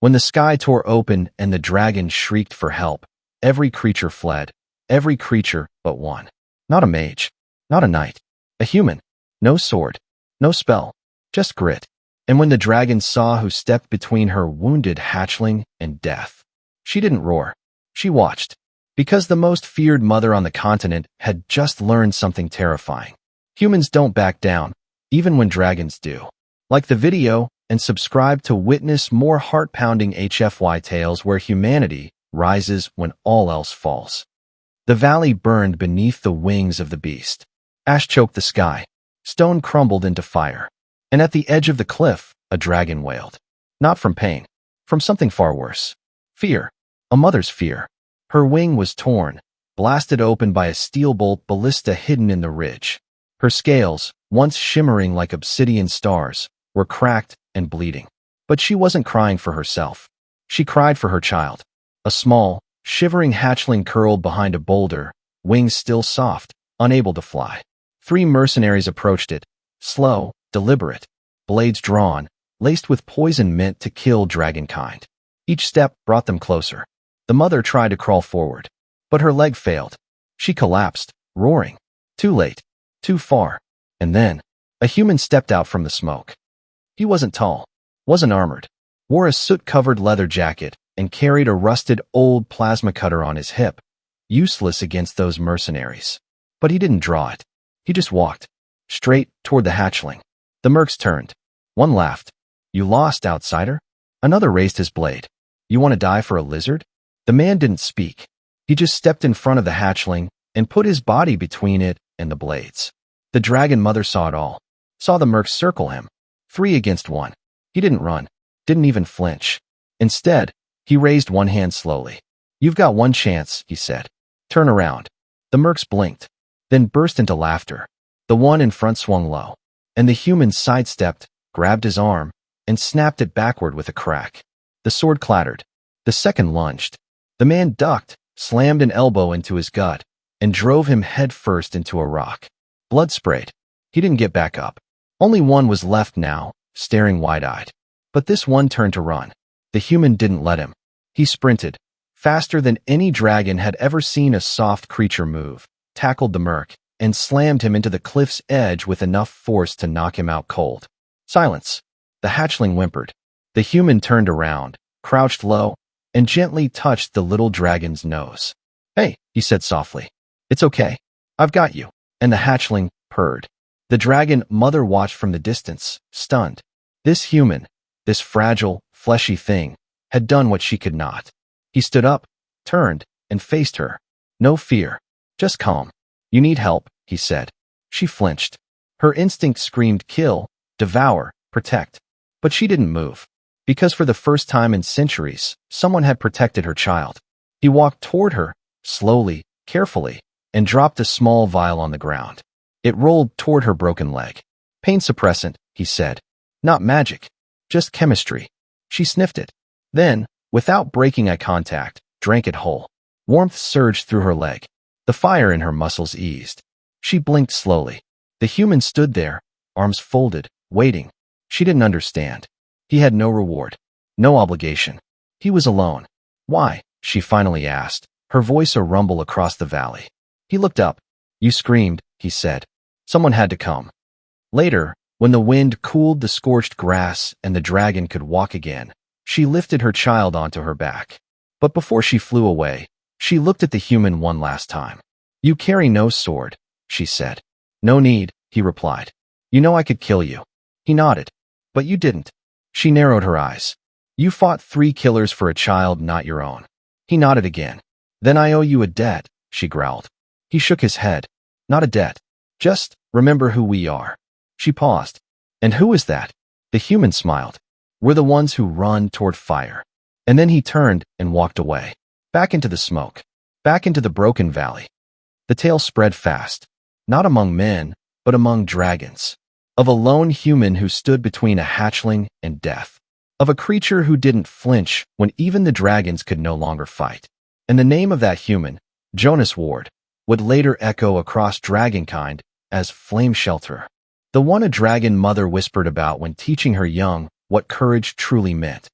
When the sky tore open and the dragon shrieked for help, every creature fled. Every creature but one. Not a mage. Not a knight. A human. No sword. No spell. Just grit. And when the dragon saw who stepped between her wounded hatchling and death, she didn't roar. She watched. Because the most feared mother on the continent had just learned something terrifying. Humans don't back down, even when dragons do. Like the video and subscribe to witness more heart-pounding HFY tales where humanity rises when all else falls. The valley burned beneath the wings of the beast. Ash choked the sky. Stone crumbled into fire. And at the edge of the cliff, a dragon wailed. Not from pain. From something far worse. Fear. A mother's fear. Her wing was torn, blasted open by a steel bolt ballista hidden in the ridge. Her scales, once shimmering like obsidian stars, were cracked and bleeding. But she wasn't crying for herself. She cried for her child. A small, shivering hatchling curled behind a boulder, wings still soft, unable to fly. 3 mercenaries approached it, slow, deliberate, blades drawn, laced with poison meant to kill dragonkind. Each step brought them closer. The mother tried to crawl forward, but her leg failed. She collapsed, roaring. Too late. Too far. And then, a human stepped out from the smoke. He wasn't tall, wasn't armored, wore a soot-covered leather jacket, and carried a rusted old plasma cutter on his hip, useless against those mercenaries. But he didn't draw it. He just walked, straight toward the hatchling. The mercs turned. One laughed. You lost, outsider? Another raised his blade. You want to die for a lizard? The man didn't speak. He just stepped in front of the hatchling and put his body between it and the blades. The dragon mother saw it all, saw the mercs circle him, 3 against 1. He didn't run, didn't even flinch. Instead, he raised one hand slowly. You've got one chance, he said. Turn around. The mercs blinked, then burst into laughter. The one in front swung low, and the human sidestepped, grabbed his arm, and snapped it backward with a crack. The sword clattered. The second lunged. The man ducked, slammed an elbow into his gut, and drove him headfirst into a rock. Blood sprayed. He didn't get back up. Only one was left now, staring wide-eyed. But this one turned to run. The human didn't let him. He sprinted, faster than any dragon had ever seen a soft creature move, tackled the merc, and slammed him into the cliff's edge with enough force to knock him out cold. Silence. The hatchling whimpered. The human turned around, crouched low, and gently touched the little dragon's nose. Hey, he said softly. It's okay. I've got you. And the hatchling purred. The dragon mother watched from the distance, stunned. This human, this fragile, fleshy thing, had done what she could not. He stood up, turned, and faced her. No fear. Just calm. You need help, he said. She flinched. Her instinct screamed kill, devour, protect. But she didn't move. Because for the first time in centuries, someone had protected her child. He walked toward her, slowly, carefully, and dropped a small vial on the ground. It rolled toward her broken leg. Pain suppressant, he said. Not magic. Just chemistry. She sniffed it. Then, without breaking eye contact, drank it whole. Warmth surged through her leg. The fire in her muscles eased. She blinked slowly. The human stood there, arms folded, waiting. She didn't understand. He had no reward, no obligation. He was alone. Why? She finally asked, her voice a rumble across the valley. He looked up. You screamed, he said. Someone had to come. Later, when the wind cooled the scorched grass and the dragon could walk again, she lifted her child onto her back. But before she flew away, she looked at the human one last time. You carry no sword, she said. No need, he replied. You know I could kill you. He nodded. But you didn't. She narrowed her eyes. You fought 3 killers for a child not your own. He nodded again. Then I owe you a debt, she growled. He shook his head. Not a debt. Just remember who we are. She paused. And who is that? The human smiled. We're the ones who run toward fire. And then he turned and walked away. Back into the smoke. Back into the broken valley. The tale spread fast. Not among men, but among dragons. Of a lone human who stood between a hatchling and death. Of a creature who didn't flinch when even the dragons could no longer fight. And the name of that human, Jonas Ward, would later echo across dragonkind as Flame Shelter. The one a dragon mother whispered about when teaching her young what courage truly meant.